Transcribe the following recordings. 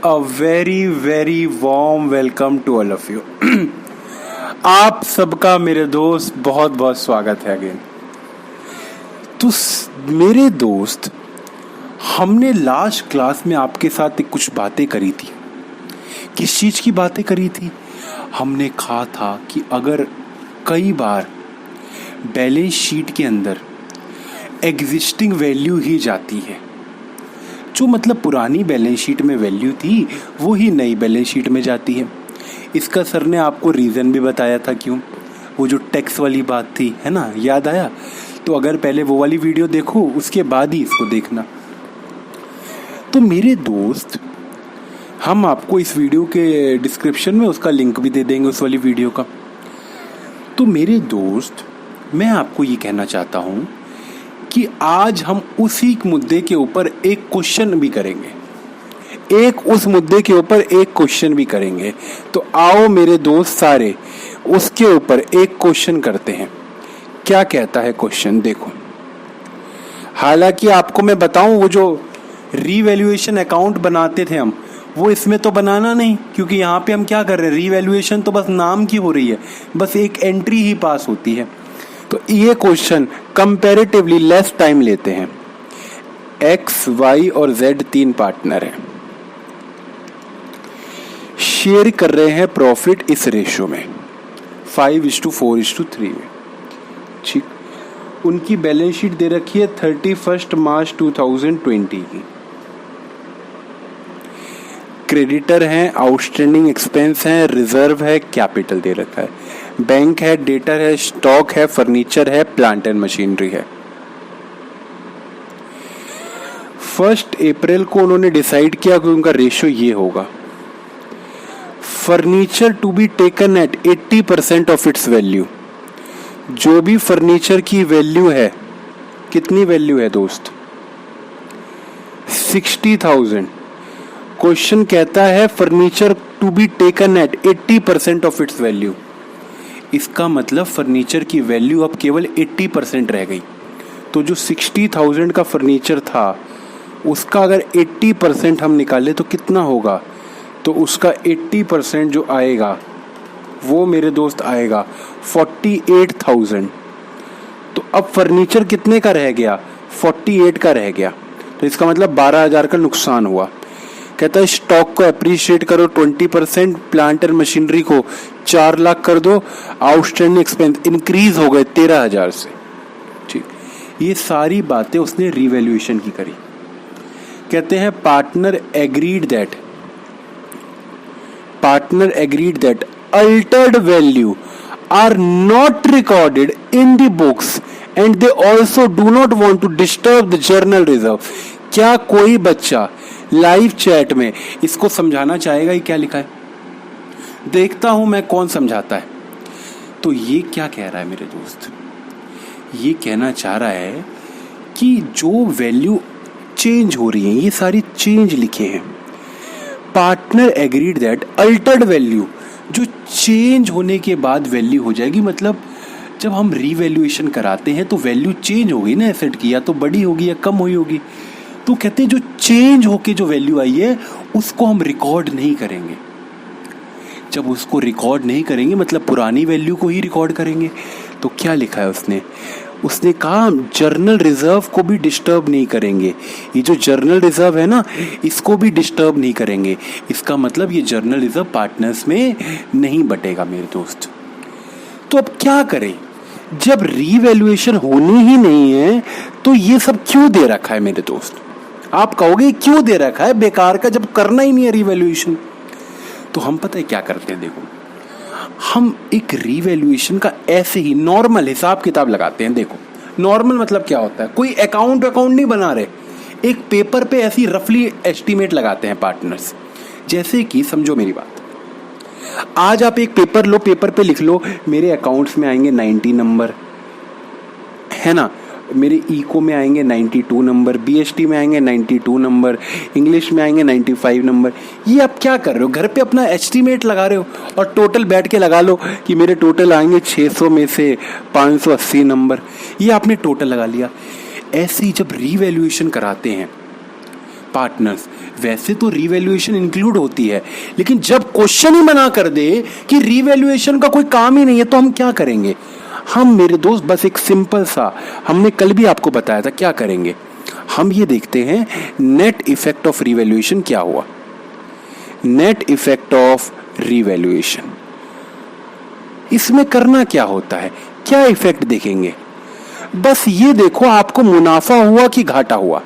A very very warm welcome to all of you. आप सबका मेरे दोस्त बहुत बहुत स्वागत है अगेन. तो मेरे दोस्त, हमने लास्ट क्लास में आपके साथ कुछ बातें करी थी. किस चीज़ की बातें करी थी? हमने कहा था कि अगर कई बार बैलेंस शीट के अंदर एग्जिस्टिंग वैल्यू ही जाती है, जो मतलब पुरानी बैलेंस शीट में वैल्यू थी वो ही नई बैलेंस शीट में जाती है. इसका सर ने आपको रीज़न भी बताया था क्यों. वो जो टैक्स वाली बात थी, है ना, याद आया? तो अगर पहले वो वाली वीडियो देखो, उसके बाद ही इसको देखना. तो मेरे दोस्त, हम आपको इस वीडियो के डिस्क्रिप्शन में उसका लिंक भी दे देंगे, उस वाली वीडियो का. तो मेरे दोस्त, मैं आपको ये कहना चाहता हूँ कि आज हम उसी मुद्दे के ऊपर एक क्वेश्चन भी करेंगे. उस मुद्दे के ऊपर एक क्वेश्चन भी करेंगे. तो आओ मेरे दोस्त सारे उसके ऊपर एक क्वेश्चन करते हैं. क्या कहता है क्वेश्चन, देखो. हालांकि आपको मैं बताऊं, वो जो रीवैल्यूएशन अकाउंट बनाते थे हम, वो इसमें तो बनाना नहीं, क्योंकि यहाँ पे हम क्या कर रहे हैं, रीवैल्यूएशन तो बस नाम की हो रही है, बस एक एंट्री ही पास होती है. तो ये क्वेश्चन कंपैरेटिवली लेस टाइम लेते हैं. एक्स, वाई और जेड तीन पार्टनर हैं, शेयर कर रहे हैं प्रॉफिट इस रेशो में 5:4:3 में. ठीक. उनकी बैलेंस शीट दे रखी है 31 मार्च 2020 की. क्रेडिटर हैं, आउटस्टैंडिंग एक्सपेंस हैं, रिजर्व है, कैपिटल दे रखा है, बैंक है, डेटर है, स्टॉक है, फर्नीचर है, प्लांट एंड मशीनरी है. 1 अप्रैल को उन्होंने डिसाइड किया कि उनका रेशो ये होगा. Furniture to be taken at 80% of its value. जो भी फर्नीचर की वैल्यू है, कितनी वैल्यू है दोस्त? 60,000. क्वेश्चन कहता है furniture to be taken at 80% of its value. इसका मतलब फर्नीचर की वैल्यू अब केवल 80% रह गई. तो जो 60,000 का फर्नीचर था, उसका अगर 80% हम निकाले तो कितना होगा? तो उसका 80% जो आएगा वो मेरे दोस्त आएगा 48,000. तो अब फर्नीचर कितने का रह गया? 48 का रह गया. तो इसका मतलब 12,000 का नुकसान हुआ. कहता है स्टॉक को अप्रिशिएट करो 20%, प्लांट एंड मशीनरी को 4 लाख कर दो, आउटस्टैंडिंग एक्सपेंस इंक्रीज हो गए 13,000 से. ठीक. ये सारी बातें उसने रीवैल्यूएशन की करी. कहते हैं partner agreed that altered value are not recorded in the books and they also do not want to disturb the general reserve. क्या कोई बच्चा लाइव चैट में इसको समझाना चाहेगा ये क्या लिखा है? देखता हूं मैं कौन समझाता है. तो ये क्या कह रहा है मेरे दोस्त? ये कहना चाह रहा है कि जो वैल्यू चेंज हो रही है, ये सारी चेंज लिखे हैं. Partner agreed that altered value, जो चेंज होने के बाद वैल्यू हो जाएगी. मतलब जब हम रीवैल्यूएशन कराते हैं तो वैल्यू चेंज होगी ना एसेट की, या तो बड़ी होगी या कम हुई होगी. तो कहते हैं जो चेंज होके जो वैल्यू आई है उसको हम रिकॉर्ड नहीं करेंगे. जब उसको रिकॉर्ड नहीं करेंगे मतलब पुरानी वैल्यू को ही रिकॉर्ड करेंगे. तो क्या लिखा है उसने कहा जर्नल रिजर्व को भी डिस्टर्ब नहीं करेंगे. ये जो जर्नल रिजर्व है ना, इसको भी डिस्टर्ब नहीं करेंगे. इसका मतलब ये जर्नल रिजर्व पार्टनर्स में नहीं बटेगा मेरे दोस्त. तो अब क्या करें? जब रीवैल्यूएशन होनी ही नहीं है तो ये सब क्यों दे रखा है मेरे दोस्त? आप कहोगे क्यों दे रखा है बेकार का, जब करना ही नहीं है रीवैल्यूएशन. तो हम पता है क्या करते हैं, देखो, हम एक रीवैल्यूएशन का ऐसे ही नॉर्मल हिसाब किताब लगाते हैं. देखो, नॉर्मल मतलब क्या होता है? कोई अकाउंट नहीं बना रहे, एक पेपर पे ऐसी रफली एस्टीमेट लगाते हैं पार्टनर्स. जैसे कि समझो मेरी बात, आज आप एक पेपर लो, पेपर पे लिख लो मेरे अकाउंट्स में आएंगे 90 नंबर, है ना, मेरे इको में आएंगे 92 नंबर, बीएसटी में आएंगे 92 नंबर, इंग्लिश में आएंगे 95 नंबर. ये आप क्या कर रहे हो? घर पे अपना एस्टीमेट लगा रहे हो और टोटल बैठ के लगा लो कि मेरे टोटल आएंगे 600 में से 580 नंबर. ये आपने टोटल लगा लिया. ऐसे ही जब रीवैल्यूएशन कराते हैं पार्टनर्स, वैसे तो रीवैल्यूएशन इंक्लूड होती है, लेकिन जब क्वेश्चन ही मना कर दे कि रीवैल्यूएशन का कोई काम ही नहीं है तो हम क्या करेंगे? हम मेरे दोस्त बस एक सिंपल सा, हमने कल भी आपको बताया था क्या करेंगे, हम ये देखते हैं नेट इफेक्ट ऑफ रीवैल्यूएशन क्या हुआ। नेट इफेक्ट ऑफ रीवैल्यूएशन, इसमें करना क्या होता है, क्या इफेक्ट देखेंगे? बस ये देखो आपको मुनाफा हुआ कि घाटा हुआ।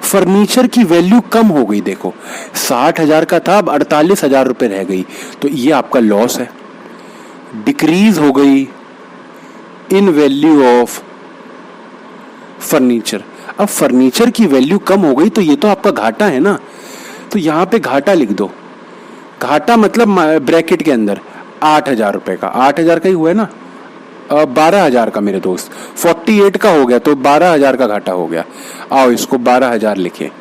फर्नीचर की वैल्यू कम हो गई, देखो 60,000 का था अब 48,000 रुपये रह गई, तो ये आपका लॉस है। डिक्रीज हो गई इन वैल्यू ऑफ फर्नीचर, अब फर्नीचर की वैल्यू कम हो गई तो ये तो आपका घाटा है ना, तो यहां पे घाटा लिख दो। घाटा मतलब ब्रैकेट के अंदर 8,000 रुपये का, 8,000 का ही हुआ है ना, 12,000 का मेरे दोस्त, 48 का हो गया तो 12,000 का घाटा हो गया। आओ इसको 12,000 लिखे,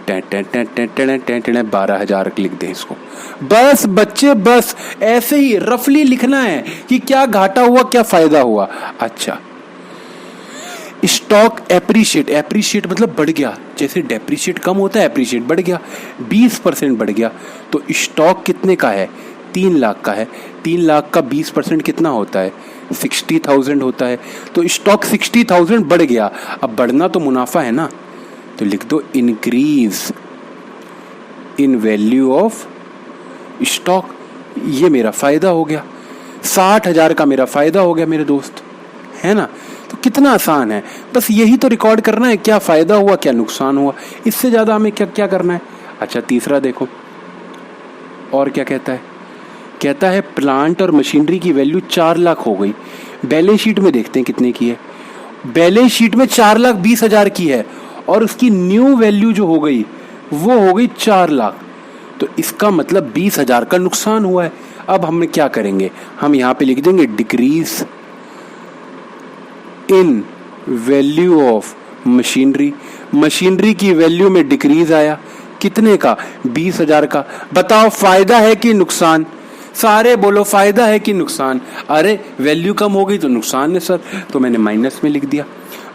12,000 लिख दें इसको। बस बच्चे बस ऐसे ही रफली लिखना है कि क्या घाटा हुआ क्या फायदा हुआ। अच्छा, स्टॉक एप्रिशिएट, एप्रिशिएट मतलब बढ़ गया, जैसे डेप्रिशिएट कम होता है एप्रिशिएट बढ़ गया, 20% बढ़ गया। तो स्टॉक कितने का है? 3 लाख का है, 3 लाख का 20% कितना होता है? 60,000 होता है। तो स्टॉक 60,000 बढ़ गया, अब बढ़ना तो मुनाफा है ना, तो लिख दो increase in value of stock. ये मेरा फायदा हो गया, 60,000 का मेरा फायदा हो गया मेरे दोस्त, है ना। तो कितना आसान है, बस यही तो रिकॉर्ड करना है, क्या फायदा हुआ क्या नुकसान हुआ, इससे ज्यादा हमें क्या क्या करना है। अच्छा तीसरा देखो और क्या कहता है, कहता है प्लांट और मशीनरी की वैल्यू 4 लाख हो गई। बैलेंस शीट में देखते हैं कितने की है। बैलेंस शीट में 4,20,000 की है और उसकी न्यू वैल्यू जो हो गई वो हो गई 4 लाख, तो इसका मतलब 20,000 का नुकसान हुआ है। अब हम क्या करेंगे, हम यहाँ पे लिख देंगे decrease in value of machinery. Machinery की वैल्यू में डिक्रीज आया, कितने का? 20,000 का। बताओ फायदा है कि नुकसान? सारे बोलो फायदा है कि नुकसान? अरे वैल्यू कम हो गई तो नुकसान है सर, तो मैंने माइनस में लिख दिया।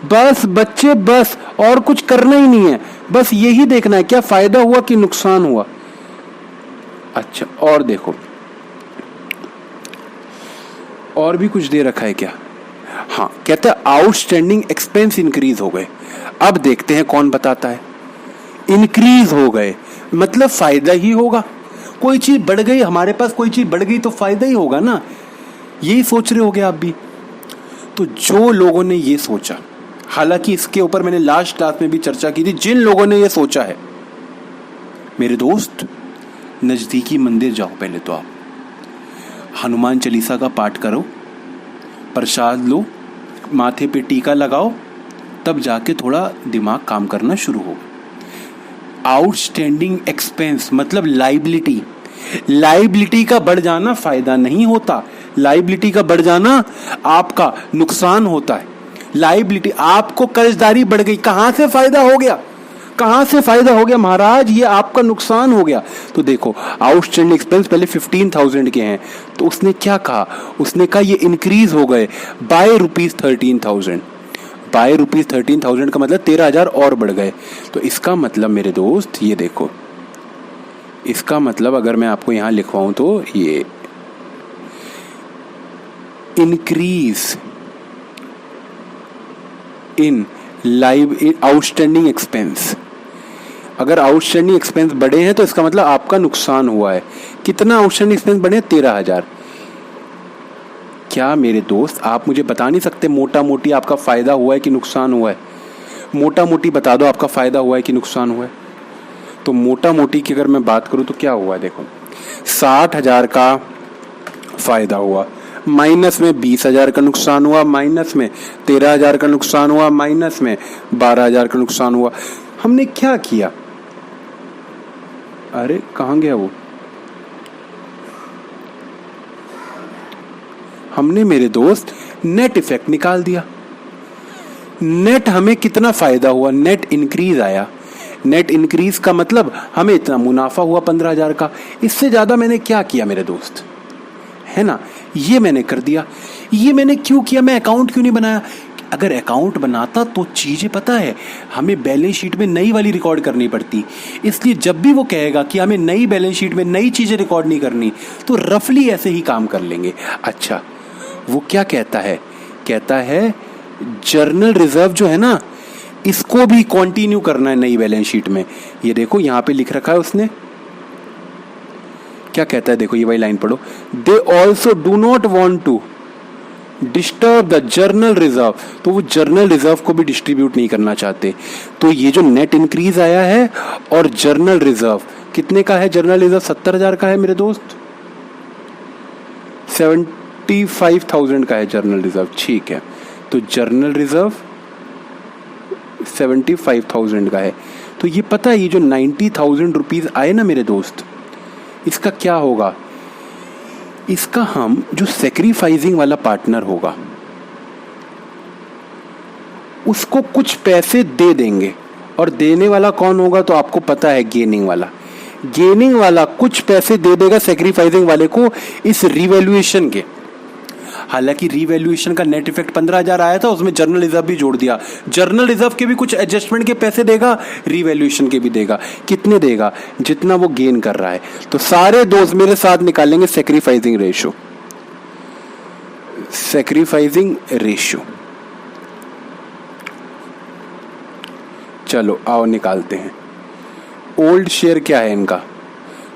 बस बच्चे बस, और कुछ करना ही नहीं है, बस यही देखना है क्या फायदा हुआ कि नुकसान हुआ। अच्छा और देखो और भी कुछ दे रखा है क्या? हाँ, कहता है आउटस्टैंडिंग एक्सपेंस इंक्रीज हो गए। अब देखते हैं कौन बताता है। इंक्रीज हो गए मतलब फायदा ही होगा, कोई चीज बढ़ गई, हमारे पास कोई चीज बढ़ गई तो फायदा ही होगा ना, यही सोच रहे होगे आप भी। तो जो लोगों ने ये सोचा, हालांकि इसके ऊपर मैंने लास्ट क्लास में भी चर्चा की थी, जिन लोगों ने ये सोचा है मेरे दोस्त, नजदीकी मंदिर जाओ, पहले तो आप हनुमान चालीसा का पाठ करो, प्रसाद लो, माथे पे टीका लगाओ, तब जाके थोड़ा दिमाग काम करना शुरू होगा। आउटस्टैंडिंग एक्सपेंस मतलब लाइबिलिटी, लाइबिलिटी का बढ़ जाना फायदा नहीं होता, लाइबिलिटी का बढ़ जाना आपका नुकसान होता है। लाइबिलिटी, आपको कर्जदारी बढ़ गई, कहां से फायदा हो गया? कहां से फायदा हो गया महाराज? ये आपका नुकसान हो गया। तो देखो आउटस्टैंडिंग एक्सपेंस पहले 15,000 के हैं, तो उसने क्या कहा? उसने कहा ये इंक्रीज हो गए बाय ₹13,000। बाय ₹13,000 का मतलब 13,000 और बढ़ गए। तो इसका मतलब मेरे दोस्त ये देखो, इसका मतलब अगर मैं आपको यहां लिखवाऊं तो ये इंक्रीज इन आउटस्टैंडिंग एक्सपेंस। अगर आउटस्टैंडिंग एक्सपेंस बढ़े हैं तो इसका मतलब आपका नुकसान हुआ है। कितना आउटस्टैंडिंग एक्सपेंस बढ़े? 13,000। क्या मेरे दोस्त आप मुझे बता नहीं सकते मोटा मोटी आपका फायदा हुआ है कि नुकसान हुआ है? मोटा मोटी बता दो आपका फायदा हुआ है कि नुकसान हुआ है। तो मोटा मोटी की अगर मैं बात करूं तो क्या हुआ, देखो 60,000 का फायदा हुआ, माइनस में 20,000 का नुकसान हुआ, माइनस में 13,000 का नुकसान हुआ, माइनस में 12,000 का नुकसान हुआ। हमने क्या किया? अरे कहां गया वो? हमने मेरे दोस्त नेट इफेक्ट निकाल दिया। नेट हमें कितना फायदा हुआ? नेट इंक्रीज आया। नेट इंक्रीज का मतलब हमें इतना मुनाफा हुआ 15,000 का। इससे ज्यादा मैंने क्या किया मेरे दोस्त, है ना? ये मैंने कर दिया। ये मैंने क्यों किया? मैं अकाउंट क्यों नहीं बनाया? अगर अकाउंट बनाता तो चीज़ें पता है हमें बैलेंस शीट में नई वाली रिकॉर्ड करनी पड़ती, इसलिए जब भी वो कहेगा कि हमें नई बैलेंस शीट में नई चीज़ें रिकॉर्ड नहीं करनी तो रफली ऐसे ही काम कर लेंगे। अच्छा, वो क्या कहता है, कहता है जर्नल रिजर्व जो है ना इसको भी कंटिन्यू करना है नई बैलेंस शीट में। ये देखो यहाँ पे लिख रखा है उसने, क्या कहता है, देखो ये वाली लाइन पढ़ो, they also do not want to disturb the general reserve, तो वो जर्नल रिजर्व को भी डिस्ट्रीब्यूट नहीं करना चाहते। तो ये जो नेट इंक्रीज आया है और जर्नल रिजर्व कितने का है, जर्नल रिजर्व 70,000 का है मेरे दोस्त, 75,000 का है जर्नल रिजर्व, ठीक है। तो जर्नल रिजर्व 75,000 का है। तो ये पता है ये जो 90,000 रुपीज आए ना मेरे दोस्त, इसका क्या होगा, इसका हम जो सेक्रीफाइसिंग वाला पार्टनर होगा उसको कुछ पैसे दे देंगे, और देने वाला कौन होगा तो आपको पता है, गेनिंग वाला। गेनिंग वाला कुछ पैसे दे देगा सेक्रीफाइसिंग वाले को इस रिवैल्यूएशन के। हालांकि रिवैल्यूएशन का नेट इफेक्ट 15,000 आया था, उसमें जर्नल रिजर्व भी जोड़ दिया, जर्नल रिजर्व के भी कुछ एडजस्टमेंट के पैसे देगा, रिवैल्यूएशन के भी देगा। कितने देगा, जितना वो गेन कर रहा है। तो सारे दोस्त मेरे साथ निकालेंगे सेक्रीफाइसिंग रेशियो, सेक्रीफाइसिंग रेशियो। चलो आओ निकालते हैं। ओल्ड शेयर क्या है इनका,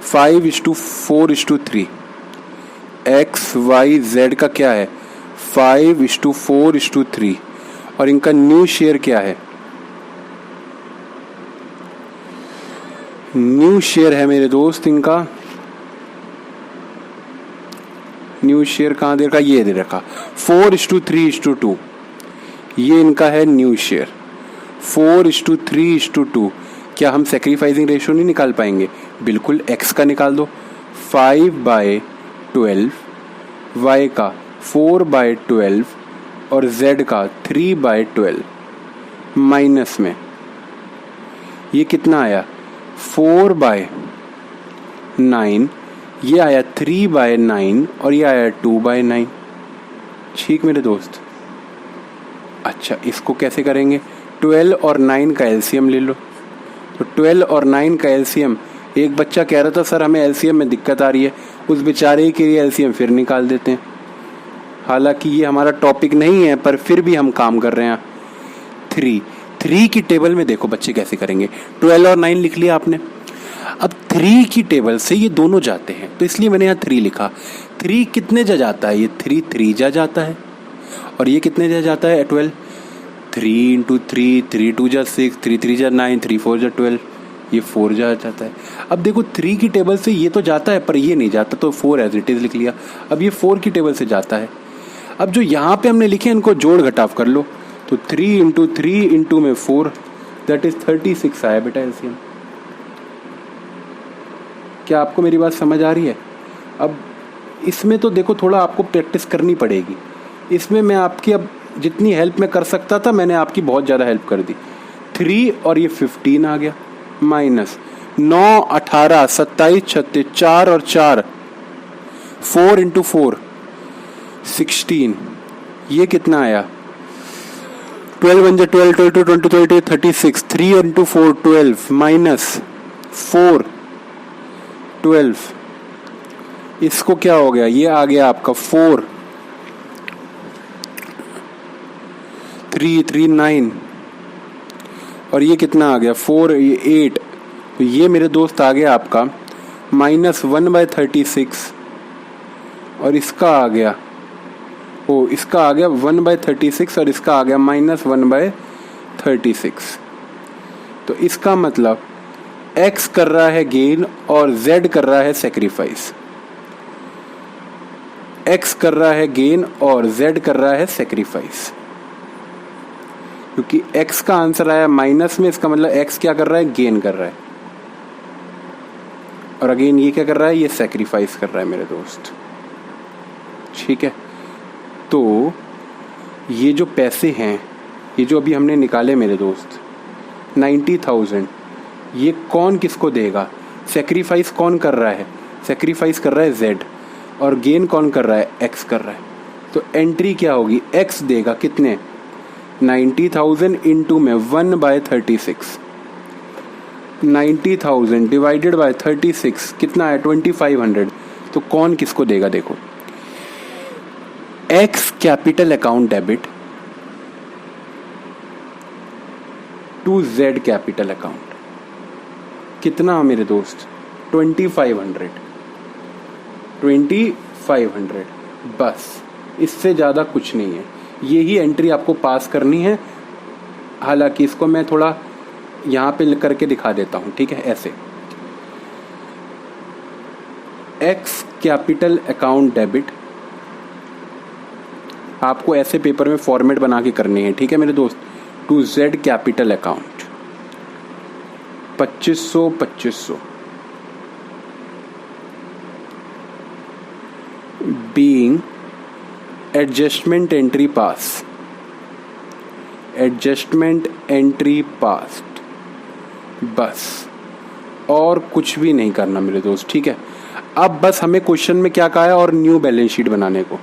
5:4:3। एक्स वाई जेड का क्या है, 5:4:3। और इनका न्यू शेयर क्या है, न्यू शेयर है मेरे दोस्त इनका, न्यू शेयर कहाँ दे रखा, ये दे रखा 4:3:2। ये इनका है न्यू शेयर 4:3:2। क्या हम सेक्रीफाइसिंग रेशियो नहीं निकाल पाएंगे, बिल्कुल। एक्स का निकाल दो 5/12, वाई का 4/12 और जेड का 3/12। माइनस में ये कितना आया 4/9, ये आया 3/9 और ये आया 2/9। ठीक मेरे दोस्त। अच्छा, इसको कैसे करेंगे, 12 और 9 का एलसीएम ले लो। तो 12 और 9 का एलसीएम, एक बच्चा कह रहा था सर हमें एलसीएम में दिक्कत आ रही है, उस बेचारे के लिए एलसीएम फिर निकाल देते हैं। हालांकि ये हमारा टॉपिक नहीं है पर फिर भी हम काम कर रहे हैं। 3 की टेबल में देखो बच्चे कैसे करेंगे, 12 और 9 लिख लिया आपने। अब 3 की टेबल से ये दोनों जाते हैं तो इसलिए मैंने यहाँ 3 लिखा। 3 कितने जा जाता है, ये 3 जा जाता है, और ये कितने जा जाता है 12। 3 × 3, 3 2 जा 6, 3 3 जा 9, 3 4 जा 12, ये 4 जा जाता है। अब देखो 3 की टेबल से ये तो जाता है पर ये नहीं जाता, तो 4 एज इट इज लिख लिया। अब ये 4 की टेबल से जाता है। अब जो यहाँ पे हमने लिखे इनको जोड़ घटाव कर लो, तो 3 × 3 × में 4, दैट इज 36 आया बेटा एलसीएम। क्या आपको मेरी बात समझ आ रही है। अब इसमें तो देखो थोड़ा आपको प्रैक्टिस करनी पड़ेगी। इसमें मैं आपकी अब जितनी हेल्प मैं कर सकता था मैंने आपकी बहुत ज़्यादा हेल्प कर दी। 3 और ये 15 आ गया, माइनस 9 18 27 36, 4 और 4 4 × 4 16, ये कितना आया 12 1 12 12 2 20 20 36, 3 × 4 12 माइनस 4 12। इसको क्या हो गया, ये आ गया आपका 4 3 3 9, और ये कितना आ गया 4 ये 8। तो ये मेरे दोस्त आ गया आपका -1/36, और इसका आ गया इसका आ गया 1/36 और इसका आ गया -1/36। तो इसका मतलब x कर रहा है गेन और z कर रहा है सेक्रीफाइस। x कर रहा है गेन और z कर रहा है सेक्रीफाइस। क्योंकि x का आंसर आया माइनस में, इसका मतलब x क्या कर रहा है, गेन कर रहा है, और अगेन ये क्या कर रहा है, ये सेक्रीफाइस कर रहा है मेरे दोस्त। ठीक है, तो ये जो पैसे हैं, ये जो अभी हमने निकाले मेरे दोस्त 90,000, ये कौन किसको देगा, सेक्रीफाइस कौन कर रहा है, सेक्रीफाइस कर रहा है z, और गेन कौन कर रहा है, x कर रहा है। तो एंट्री क्या होगी, x देगा कितने 90,000 इंटू में 1/36, 90,000 डिवाइडेड बाय 36 कितना है 2500। तो कौन किसको देगा? देखो, X capital account debit to Z capital account, कितना मेरे दोस्त? 2500, 2500, बस, इससे ज़्यादा कुछ नहीं है। यही एंट्री आपको पास करनी है। हालांकि इसको मैं थोड़ा यहाँ पे करके दिखा देता हूँ, ठीक है? ऐसे एक्स कैपिटल अकाउंट डेबिट आपको ऐसे पेपर में फॉर्मेट बना के करनी है, ठीक है मेरे दोस्त? To Z capital account 2500 being adjustment entry pass, adjustment entry passed, बस, और कुछ भी नहीं करना मेरे दोस्त, ठीक है? अब बस हमें क्वेश्चन में क्या कहा है और न्यू बैलेंस शीट बनाने को,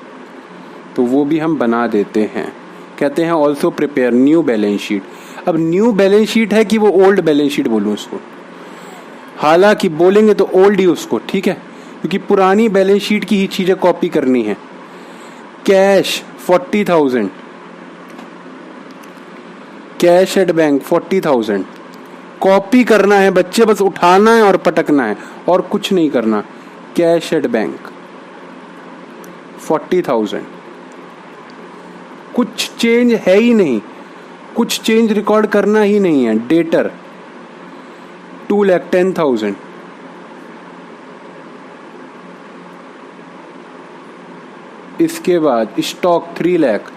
तो वो भी हम बना देते हैं। कहते हैं also prepare new balance sheet. अब न्यू बैलेंस शीट है कि वो ओल्ड बैलेंस शीट बोलूँ उसको? हालांकि बोलेंगे तो ओल्ड ही उसको, ठीक है? क्योंकि पुरानी बैलेंस शीट की ही चीज़ें कॉपी करनी है। Cash 40,000, cash at bank 40,000 copy करना है बच्चे, बस उठाना है और पटकना है और कुछ नहीं करना। कैश एट बैंक 40,000, कुछ चेंज है ही नहीं, कुछ चेंज रिकॉर्ड करना ही नहीं है। डेटर 2,10,000, इसके बाद stock 3 lakh,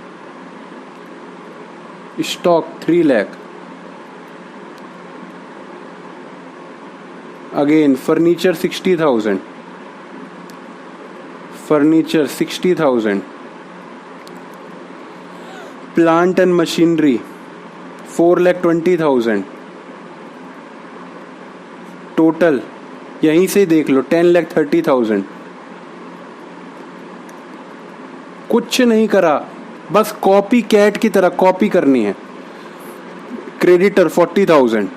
stock 3 lakh, again furniture 60,000, furniture 60,000, plant and machinery 4,20,000, total यहीं से देख लो 10,30,000। कुछ नहीं करा, बस कॉपी कैट की तरह कॉपी करनी है। क्रेडिटर 40,000,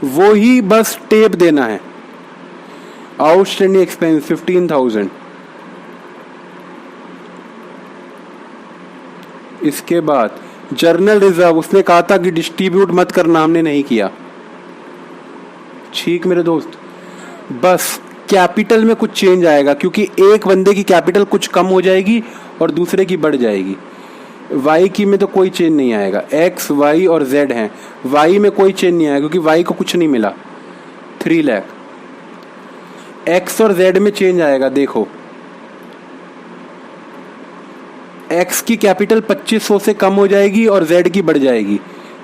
वो ही बस टेप देना है। आउटस्टैंडिंग एक्सपेंस 15,000, इसके बाद जर्नल रिजर्व उसने कहा था कि डिस्ट्रीब्यूट मत करना, हमने नहीं किया, ठीक मेरे दोस्त? बस कैपिटल में कुछ चेंज आएगा क्योंकि एक बंदे की कैपिटल कुछ कम हो जाएगी और दूसरे की बढ़ जाएगी। वाई की में तो कोई चेंज नहीं आएगा, एक्स वाई और जेड हैं, वाई में कोई चेंज नहीं आएगा क्योंकि वाई को कुछ नहीं मिला 3 लाख। एक्स और जेड में चेंज आएगा, देखो एक्स की कैपिटल 2500 से कम हो जाएगी और जेड की बढ़ जाएगी।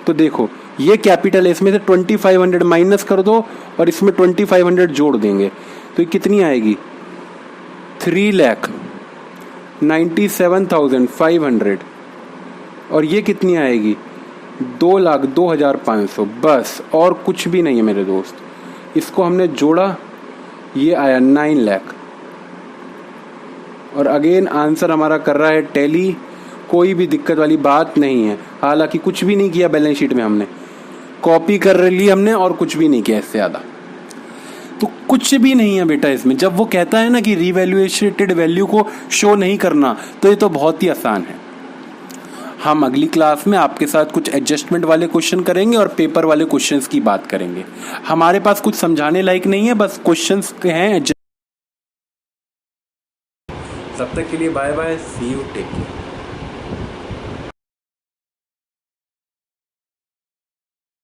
तो देखो ये कैपिटल है, इसमें से 2500 माइनस कर दो और इसमें 2500 जोड़ देंगे तो ये कितनी आएगी? 3,97,500। और ये कितनी आएगी? 2,02,500, बस, और कुछ भी नहीं है मेरे दोस्त। इसको हमने जोड़ा, ये आया 9 लाख। और अगेन आंसर हमारा कर रहा है टैली, कोई भी दिक्कत वाली बात नहीं है। हालांकि कुछ भी नहीं किया बैलेंस शीट में, हमने कॉपी कर ली हमने और कुछ भी नहीं किया इससे ज़्यादा। तो कुछ भी नहीं है बेटा इसमें। जब वो कहता है ना कि रिवैल्यूएटेड वैल्यू को शो नहीं करना, तो ये तो बहुत ही आसान है। हम अगली क्लास में आपके साथ कुछ एडजस्टमेंट वाले क्वेश्चन करेंगे और पेपर वाले क्वेश्चंस की बात करेंगे। हमारे पास कुछ समझाने लायक नहीं है, बस क्वेश्चंस हैं। तब तक के लिए bye bye, see you, take care.